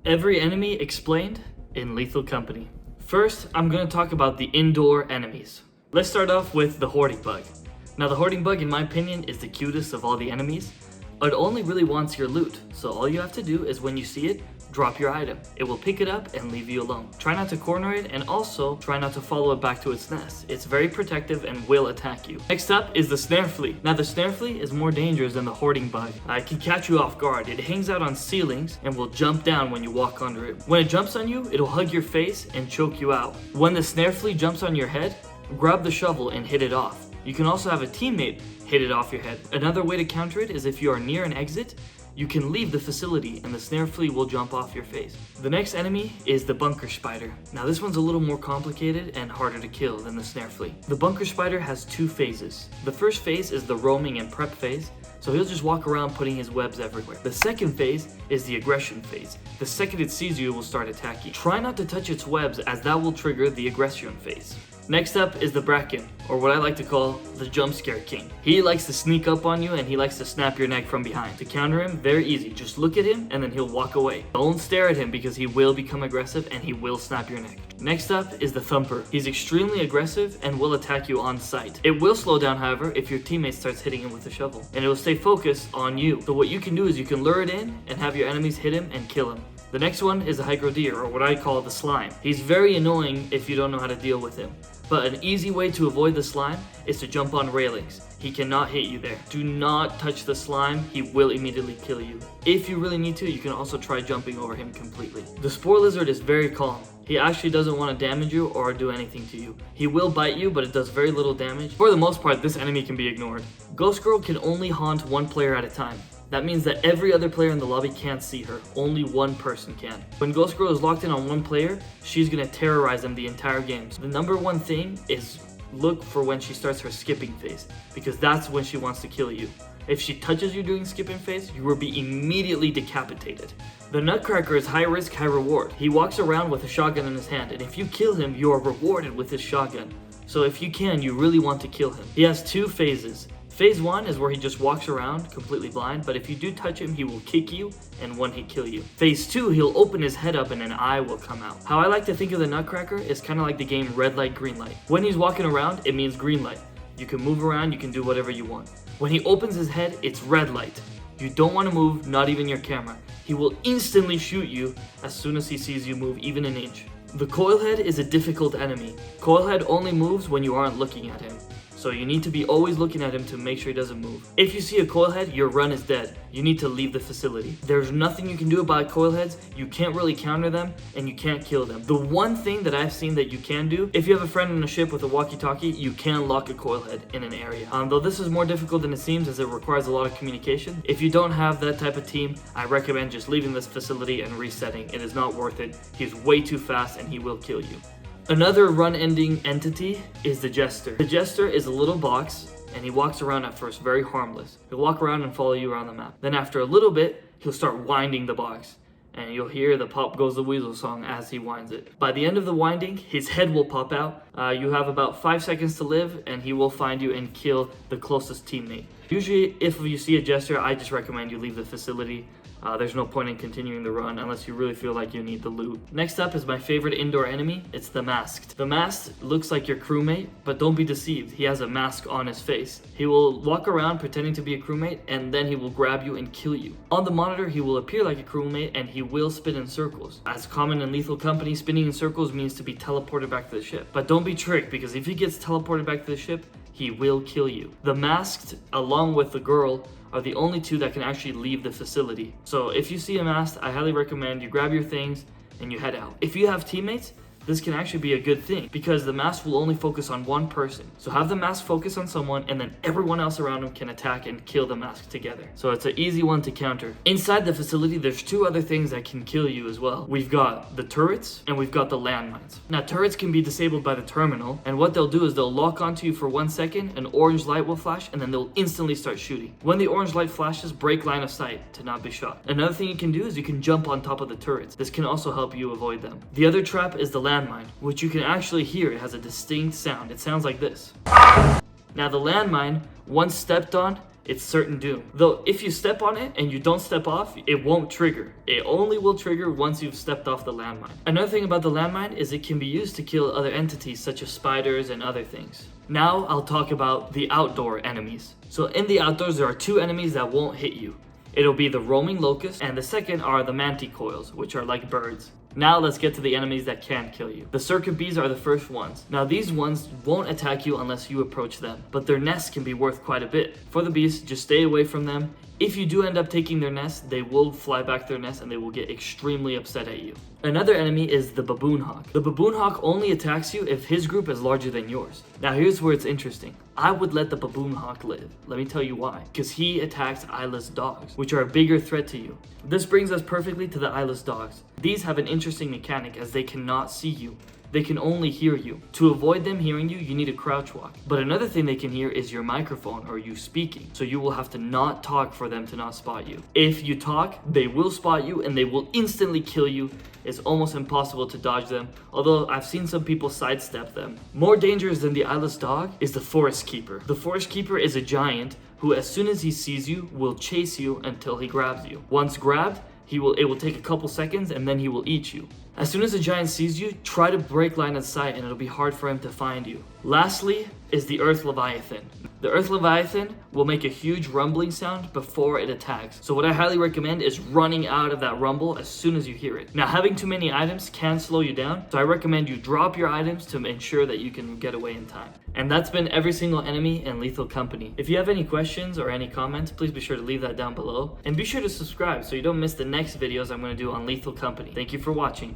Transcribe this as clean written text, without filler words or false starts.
Every enemy explained in Lethal Company. First, I'm going to talk about the indoor enemies. Let's start off with the Hoarding Bug. Now the Hoarding Bug, in my opinion, is the cutest of all the enemies. It only really wants your loot, so all you have to do is when you see it, drop your item. It will pick it up and leave you alone. Try not to corner it, and also try not to follow it back to its nest. It's very protective and will attack you. Next up is the Snare Flea. Now the Snare Flea is more dangerous than the Hoarding Bug. It can catch you off guard. It hangs out on ceilings and will jump down when you walk under it. When it jumps on you, it'll hug your face and choke you out. When the Snare Flea jumps on your head, grab the shovel and hit it off. You can also have a teammate hit it off your head. Another way to counter it is if you are near an exit, you can leave the facility and the Snare Flea will jump off your face. The next enemy is the Bunker Spider. Now this one's a little more complicated and harder to kill than the Snare Flea. The Bunker Spider has two phases. The first phase is the roaming and prep phase, so he'll just walk around putting his webs everywhere. The second phase is the aggression phase. The second it sees you, it will start attacking. Try not to touch its webs, as that will trigger the aggression phase. Next up is the Bracken, or what I like to call the jump scare king. He likes to sneak up on you and he likes to snap your neck from behind. To counter him, very easy. Just look at him and then he'll walk away. Don't stare at him because he will become aggressive and he will snap your neck. Next up is the Thumper. He's extremely aggressive and will attack you on sight. It will slow down, however, if your teammate starts hitting him with a shovel, and it will stay focused on you. So what you can do is you can lure it in and have your enemies hit him and kill him. The next one is a Hydro Deer, or what I call the slime. He's very annoying if you don't know how to deal with him. But an easy way to avoid the slime is to jump on railings. He cannot hit you there. Do not touch the slime, he will immediately kill you. If you really need to, you can also try jumping over him completely. The Spore Lizard is very calm. He actually doesn't want to damage you or do anything to you. He will bite you, but it does very little damage. For the most part, this enemy can be ignored. Ghost Girl can only haunt one player at a time. That means that every other player in the lobby can't see her. Only one person can. When Ghost Girl is locked in on one player, she's gonna terrorize them the entire game. So the number one thing is look for when she starts her skipping phase, because that's when she wants to kill you. If she touches you during skipping phase, you will be immediately decapitated. The Nutcracker is high risk, high reward. He walks around with a shotgun in his hand, and if you kill him, you are rewarded with his shotgun. So if you can, you really want to kill him. He has two phases. Phase 1 is where he just walks around completely blind, but if you do touch him, he will kick you and one hit kill you. Phase 2, he'll open his head up and an eye will come out. How I like to think of the Nutcracker is kind of like the game red light, green light. When he's walking around, it means green light. You can move around, you can do whatever you want. When he opens his head, it's red light. You don't want to move, not even your camera. He will instantly shoot you as soon as he sees you move even an inch. The Coil Head is a difficult enemy. Coil Head only moves when you aren't looking at him. So you need to be always looking at him to make sure he doesn't move. If you see a Coil Head, your run is dead. You need to leave the facility. There's nothing you can do about Coil Heads. You can't really counter them, and you can't kill them. The one thing that I've seen that you can do, if you have a friend on a ship with a walkie-talkie, you can lock a Coil Head in an area. Though this is more difficult than it seems, as it requires a lot of communication. If you don't have that type of team, I recommend just leaving this facility and resetting. It is not worth it. He's way too fast, and he will kill you. Another run-ending entity is the Jester. The Jester is a little box, and he walks around at first very harmless. He'll walk around and follow you around the map. Then after a little bit, he'll start winding the box, and you'll hear the Pop Goes the Weasel song as he winds it. By the end of the winding, his head will pop out. You have about 5 seconds to live, and he will find you and kill the closest teammate. Usually, if you see a Jester, I just recommend you leave the facility. There's no point in continuing the run unless you really feel like you need the loot. Next up is my favorite indoor enemy. It's the Masked. The Masked looks like your crewmate, but don't be deceived. He has a mask on his face. He will walk around pretending to be a crewmate, and then he will grab you and kill you. On the monitor, he will appear like a crewmate, and he will spin in circles. As common in Lethal Company, spinning in circles means to be teleported back to the ship. But don't be tricked, because if he gets teleported back to the ship, he will kill you. The Masked, along with the girl, are the only two that can actually leave the facility. So if you see a Masked, I highly recommend you grab your things and you head out. If you have teammates, this can actually be a good thing because the mask will only focus on one person. So have the mask focus on someone and then everyone else around him can attack and kill the mask together. So it's an easy one to counter. Inside the facility, there's two other things that can kill you as well. We've got the turrets and we've got the landmines. Now turrets can be disabled by the terminal, and what they'll do is they'll lock onto you for 1 second, an orange light will flash, and then they'll instantly start shooting. When the orange light flashes, break line of sight to not be shot. Another thing you can do is you can jump on top of the turrets. This can also help you avoid them. The other trap is the landmine, which you can actually hear. It has a distinct sound. It sounds like this. Now the landmine, once stepped on, it's certain doom. Though if you step on it and you don't step off, it won't trigger. It only will trigger once you've stepped off the landmine. Another thing about the landmine is it can be used to kill other entities such as spiders and other things. Now I'll talk about the outdoor enemies. So in the outdoors, there are two enemies that won't hit you. It'll be the roaming locust, and the second are the manticoils, which are like birds. Now let's get to the enemies that can kill you. The circuit bees are the first ones. Now these ones won't attack you unless you approach them, but their nests can be worth quite a bit. For the bees, just stay away from them. If you do end up taking their nest, they will fly back to their nest and they will get extremely upset at you. Another enemy is the Baboon Hawk. The Baboon Hawk only attacks you if his group is larger than yours. Now here's where it's interesting. I would let the Baboon Hawk live. Let me tell you why. Because he attacks Eyeless Dogs, which are a bigger threat to you. This brings us perfectly to the Eyeless Dogs. These have an interesting mechanic as they cannot see you. They can only hear you. To avoid them hearing you, you need to crouch walk. But another thing they can hear is your microphone or you speaking. So you will have to not talk for them to not spot you. If you talk, they will spot you and they will instantly kill you. It's almost impossible to dodge them, although I've seen some people sidestep them. More dangerous than the Eyeless Dog is the Forest Keeper. The Forest Keeper is a giant who, as soon as he sees you, will chase you until he grabs you. Once grabbed, it will take a couple seconds and then he will eat you. As soon as a giant sees you, try to break line of sight and it'll be hard for him to find you. Lastly is the Earth Leviathan. The Earth Leviathan will make a huge rumbling sound before it attacks. So what I highly recommend is running out of that rumble as soon as you hear it. Now having too many items can slow you down, so I recommend you drop your items to ensure that you can get away in time. And that's been every single enemy in Lethal Company. If you have any questions or any comments, please be sure to leave that down below. And be sure to subscribe so you don't miss the next videos I'm going to do on Lethal Company. Thank you for watching.